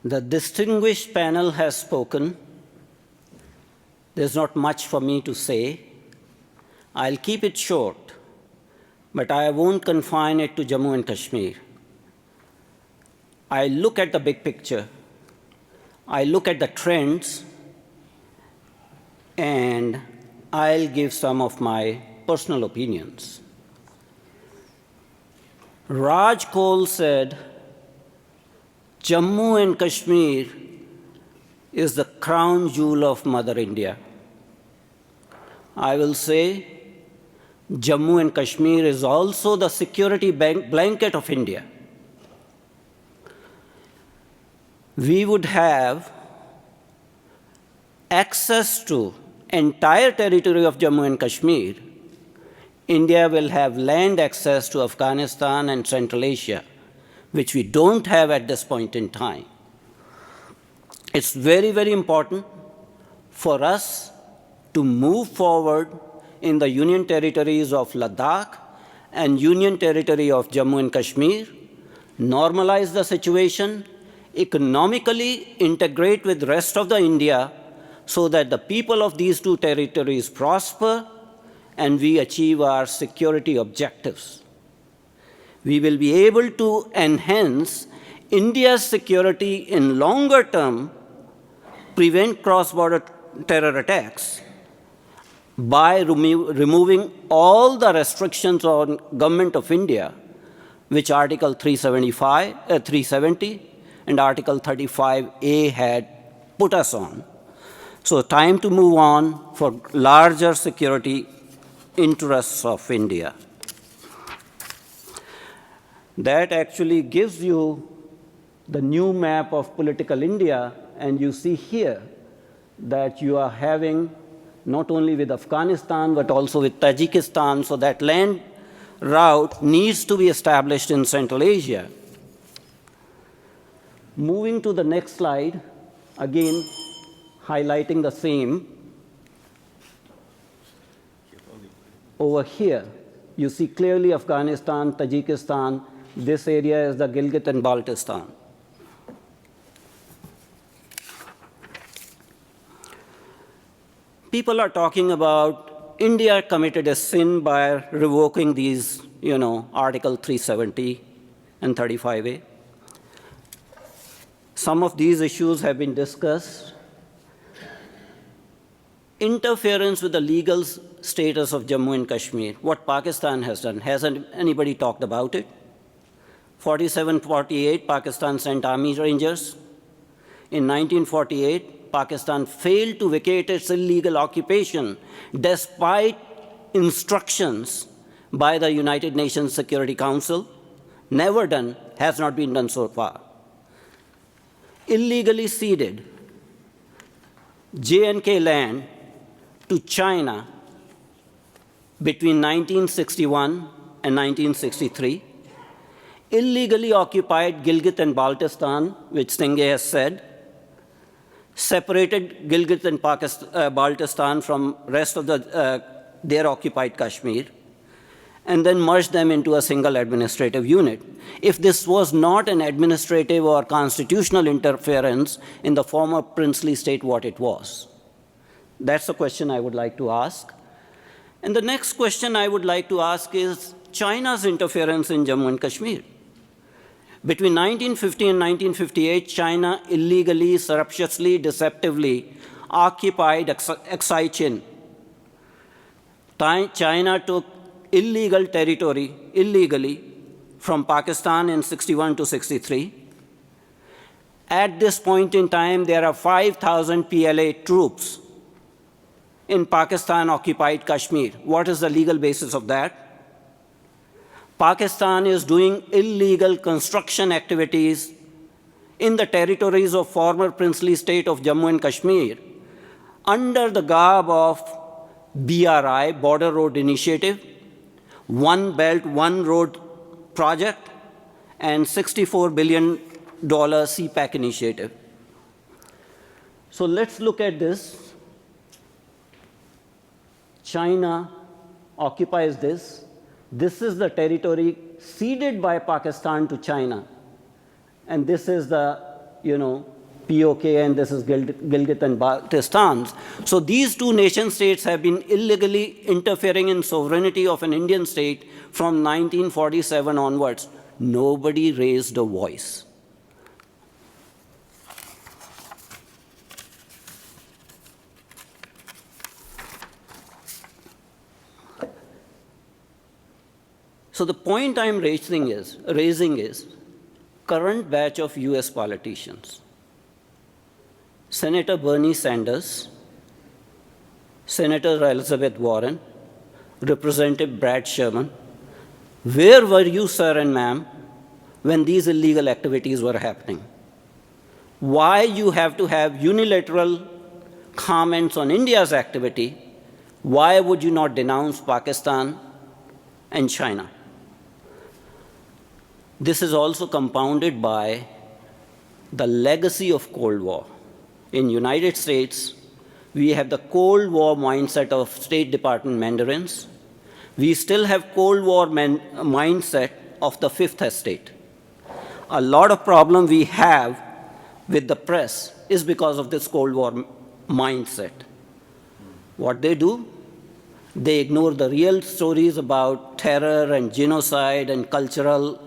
The distinguished panel has spoken. There's not much for me to say. I'll keep it short, but I won't confine it to Jammu and Kashmir. I look at the big picture. I look at the trends, and I'll give some of my personal opinions. Raj Kohl said, Jammu and Kashmir is the crown jewel of Mother India. I will say, Jammu and Kashmir is also the security blanket of India. We would have access to entire territory of Jammu and Kashmir. India will have land access to Afghanistan and Central Asia, which we don't have at this point in time. It's very, very important for us to move forward in the Union territories of Ladakh and Union territory of Jammu and Kashmir, normalize the situation, economically integrate with the rest of the India so that the people of these two territories prosper and we achieve our security objectives. We will be able to enhance India's security in longer term, prevent cross-border terror attacks by removing all the restrictions on Government of India, which Article 370 and Article 35A had put us on. So time to move on for larger security interests of India. That actually gives you the new map of political India, and you see here that you are having not only with Afghanistan but also with Tajikistan, so that land route needs to be established in Central Asia. Moving to the next slide, again highlighting the same. Over here, you see clearly Afghanistan, Tajikistan. This area is the Gilgit and Baltistan. People are talking about India committed a sin by revoking these, Article 370 and 35A. Some of these issues have been discussed. Interference with the legal status of Jammu and Kashmir, what Pakistan has done. Hasn't anybody talked about it? 47-48, Pakistan sent army rangers. In 1948, Pakistan failed to vacate its illegal occupation despite instructions by the United Nations Security Council. Never done, has not been done so far. Illegally ceded J&K land to China between 1961 and 1963, illegally occupied Gilgit and Baltistan, which Singh has said, separated Gilgit and Baltistan from rest of their occupied Kashmir, and then merged them into a single administrative unit. If this was not an administrative or constitutional interference in the former princely state, what it was? That's the question I would like to ask. And the next question I would like to ask is China's interference in Jammu and Kashmir. Between 1950 and 1958, China illegally, surreptitiously, deceptively occupied Aksai Chin. China took illegal territory, illegally, from Pakistan in 61 to 63. At this point in time, there are 5,000 PLA troops in Pakistan-occupied Kashmir. What is the legal basis of that? Pakistan is doing illegal construction activities in the territories of former princely state of Jammu and Kashmir under the garb of BRI, Border Road Initiative, One Belt, One Road project, and $64 billion CPAC initiative. So let's look at this. China occupies this. This is the territory ceded by Pakistan to China. And this is the POK, and this is Gilgit and Baltistan. So these two nation states have been illegally interfering in sovereignty of an Indian state from 1947 onwards. Nobody raised a voice. So the point I'm raising is current batch of US politicians. Senator Bernie Sanders, Senator Elizabeth Warren, Representative Brad Sherman, where were you, sir and ma'am, when these illegal activities were happening? Why you have to have unilateral comments on India's activity? Why would you not denounce Pakistan and China? This is also compounded by the legacy of Cold War. In United States, we have the Cold War mindset of State Department mandarins. We still have Cold War mindset of the Fifth Estate. A lot of problem we have with the press is because of this Cold War mindset. What they do? They ignore the real stories about terror and genocide and cultural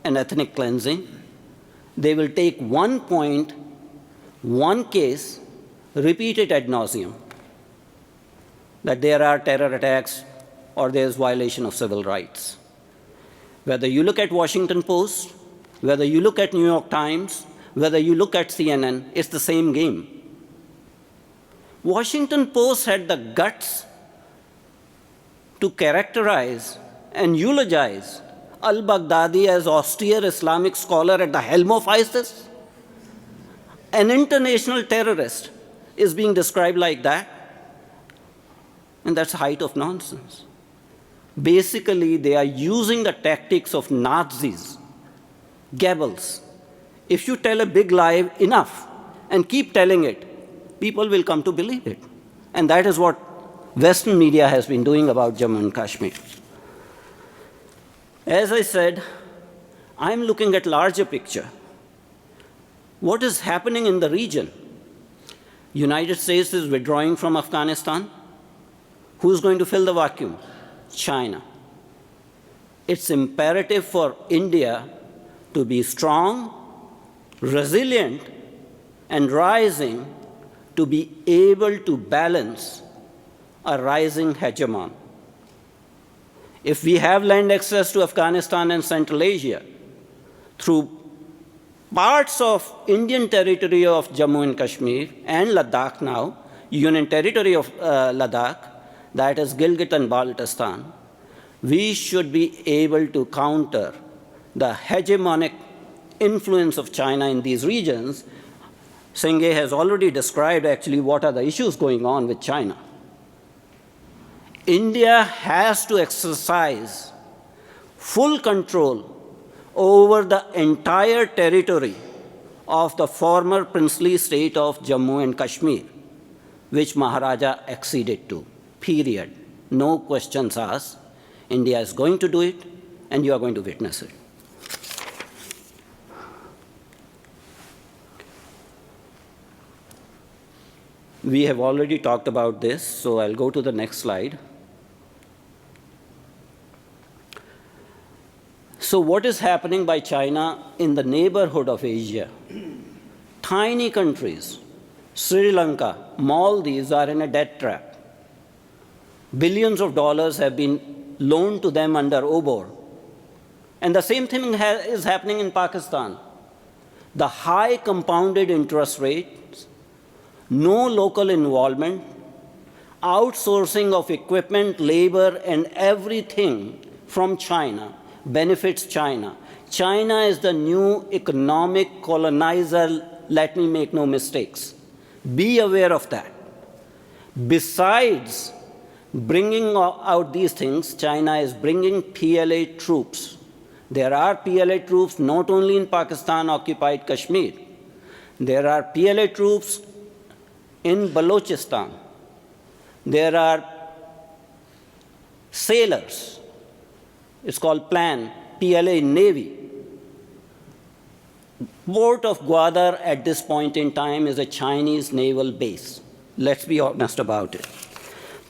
and ethnic cleansing. They will take one point, one case, repeat it ad nauseum, that there are terror attacks or there is violation of civil rights. Whether you look at Washington Post, whether you look at New York Times, whether you look at CNN, it's the same game. Washington Post had the guts to characterize and eulogize al-Baghdadi as austere Islamic scholar at the helm of ISIS. An international terrorist is being described like that, and that's the height of nonsense. Basically, they are using the tactics of Nazis, Goebbels. If you tell a big lie enough and keep telling it, people will come to believe it. And that is what Western media has been doing about Jammu and Kashmir. As I said, I'm looking at larger picture. What is happening in the region? United States is withdrawing from Afghanistan. Who's going to fill the vacuum? China. It's imperative for India to be strong, resilient, and rising to be able to balance a rising hegemon. If we have land access to Afghanistan and Central Asia through parts of Indian territory of Jammu and Kashmir and Ladakh now, Union Territory of Ladakh, that is Gilgit and Baltistan, we should be able to counter the hegemonic influence of China in these regions. Singh has already described actually what are the issues going on with China. India has to exercise full control over the entire territory of the former princely state of Jammu and Kashmir, which Maharaja acceded to, period. No questions asked. India is going to do it, and you are going to witness it. We have already talked about this, so I'll go to the next slide. So what is happening by China in the neighborhood of Asia? Tiny countries, Sri Lanka, Maldives are in a debt trap. Billions of dollars have been loaned to them under OBOR. And the same thing is happening in Pakistan. The high compounded interest rates, no local involvement, outsourcing of equipment, labor, and everything from China benefits China. China is the new economic colonizer, let me make no mistakes. Be aware of that. Besides bringing out these things, China is bringing PLA troops. There are PLA troops not only in Pakistan-occupied Kashmir. There are PLA troops in Balochistan. There are sailors. It's called PLA Navy. Port of Gwadar at this point in time is a Chinese naval base. Let's be honest about it.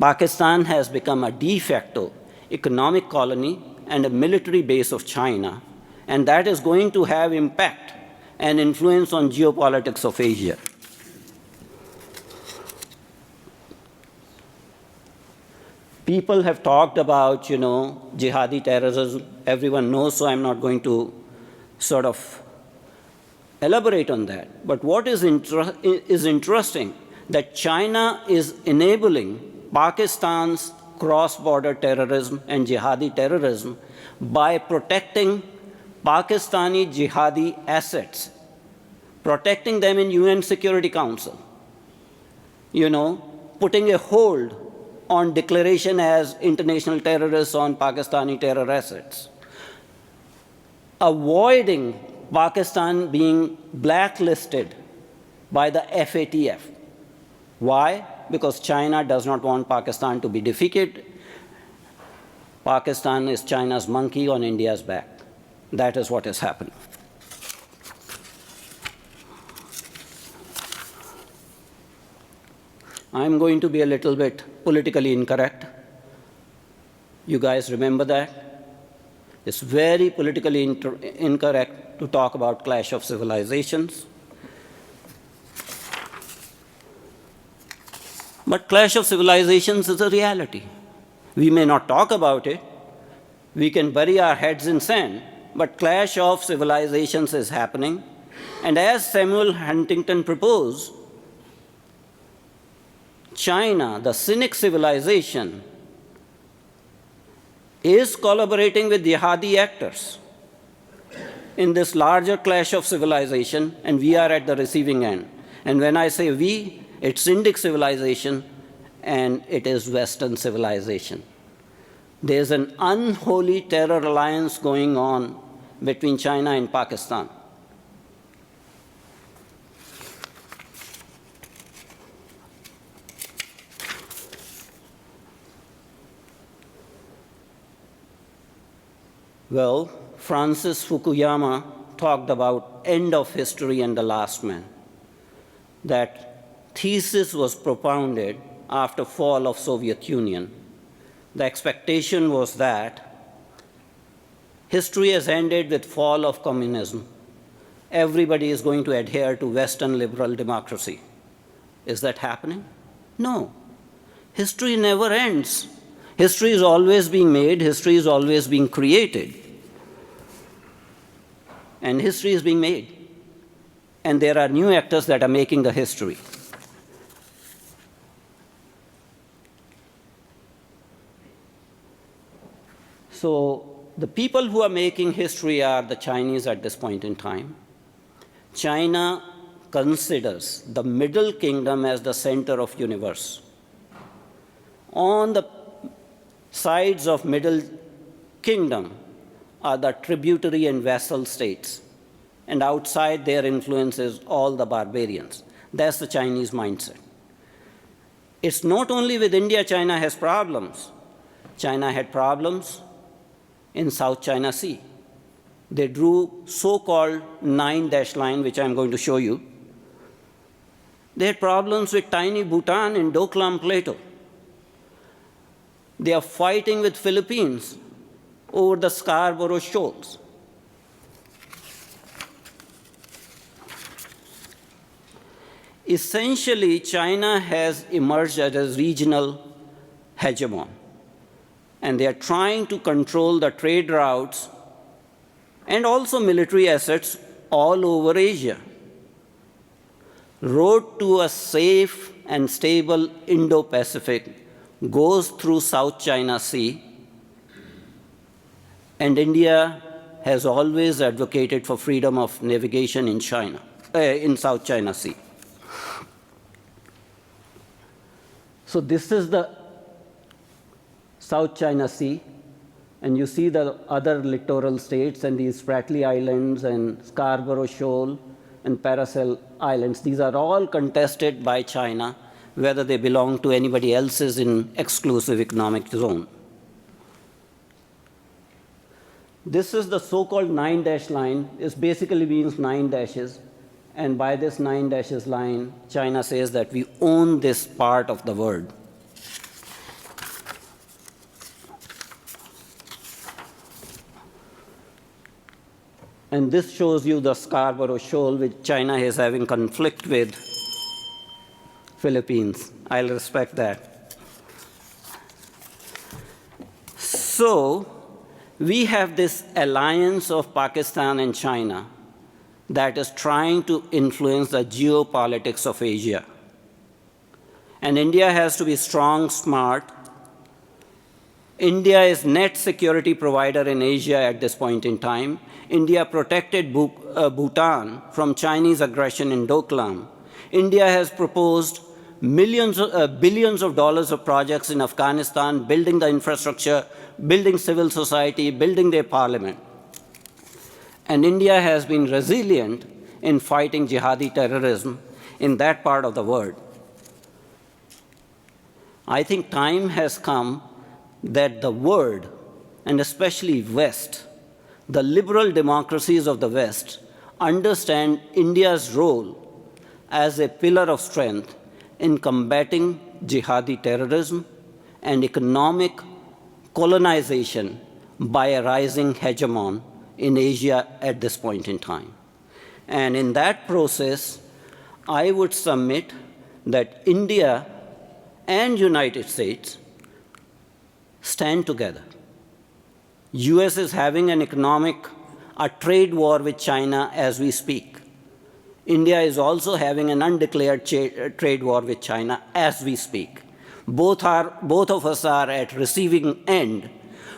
Pakistan has become a de facto economic colony and a military base of China, and that is going to have impact and influence on geopolitics of Asia. People have talked about, jihadi terrorism. Everyone knows, so I'm not going to sort of elaborate on that. But what is interesting that China is enabling Pakistan's cross-border terrorism and jihadi terrorism by protecting Pakistani jihadi assets, protecting them in UN Security Council, putting a hold on declaration as international terrorists on Pakistani terror assets, avoiding Pakistan being blacklisted by the FATF. Why? Because China does not want Pakistan to be defeated. Pakistan is China's monkey on India's back. That is what is happening. I'm going to be a little bit politically incorrect. You guys remember that? It's very politically incorrect to talk about clash of civilizations. But clash of civilizations is a reality. We may not talk about it. We can bury our heads in sand, but clash of civilizations is happening. And as Samuel Huntington proposed, China, the cynic civilization, is collaborating with jihadi actors in this larger clash of civilization, and we are at the receiving end. And when I say we, it's Indic civilization, and it is Western civilization. There's an unholy terror alliance going on between China and Pakistan. Well, Francis Fukuyama talked about end of history and the last man. That thesis was propounded after fall of Soviet Union. The expectation was that history has ended with fall of communism. Everybody is going to adhere to Western liberal democracy. Is that happening? No. History never ends. History is always being made. History is always being created. And history is being made. And there are new actors that are making the history. So the people who are making history are the Chinese at this point in time. China considers the Middle Kingdom as the center of universe. On the sides of Middle Kingdom are the tributary and vassal states, and outside their influence is all the barbarians. That's the Chinese mindset. It's not only with India China has problems. China had problems in South China Sea. They drew so-called 9-dash line, which I'm going to show you. They had problems with tiny Bhutan in Doklam Plateau. They are fighting with Philippines over the Scarborough Shoals. Essentially, China has emerged as a regional hegemon, and they are trying to control the trade routes and also military assets all over Asia. Road to a safe and stable Indo-Pacific goes through South China Sea, and India has always advocated for freedom of navigation in in South China Sea. So this is the South China Sea, and you see the other littoral states and these Spratly Islands and Scarborough Shoal and Paracel Islands. These are all contested by China, whether they belong to anybody else's in exclusive economic zone. This is the so-called 9-dash line. It basically means 9 dashes. And by this 9 dashes line, China says that we own this part of the world. And this shows you the Scarborough Shoal, which China is having conflict with Philippines. I'll respect that. So we have this alliance of Pakistan and China that is trying to influence the geopolitics of Asia. And India has to be strong, smart. India is net security provider in Asia at this point in time. India protected Bhutan from Chinese aggression in Doklam. India has proposed billions of dollars of projects in Afghanistan, building the infrastructure, building civil society, building their parliament. And India has been resilient in fighting jihadi terrorism in that part of the world. I think time has come that the world, and especially West, the liberal democracies of the West, understand India's role as a pillar of strength in combating jihadi terrorism and economic colonization by a rising hegemon in Asia at this point in time. And in that process, I would submit that India and United States stand together. US is having a trade war with China as we speak. India is also having an undeclared trade war with China as we speak. Both of us are at receiving end.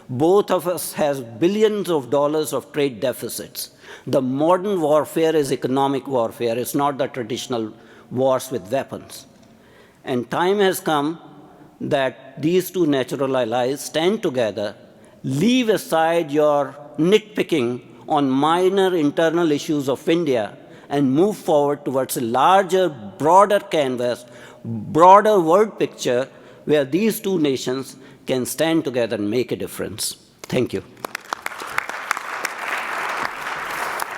Both of us have billions of dollars of trade deficits. The modern warfare is economic warfare. It's not the traditional wars with weapons. And time has come that these two natural allies stand together, leave aside your nitpicking on minor internal issues of India, and move forward towards a larger, broader canvas, broader world picture where these two nations can stand together and make a difference. Thank you.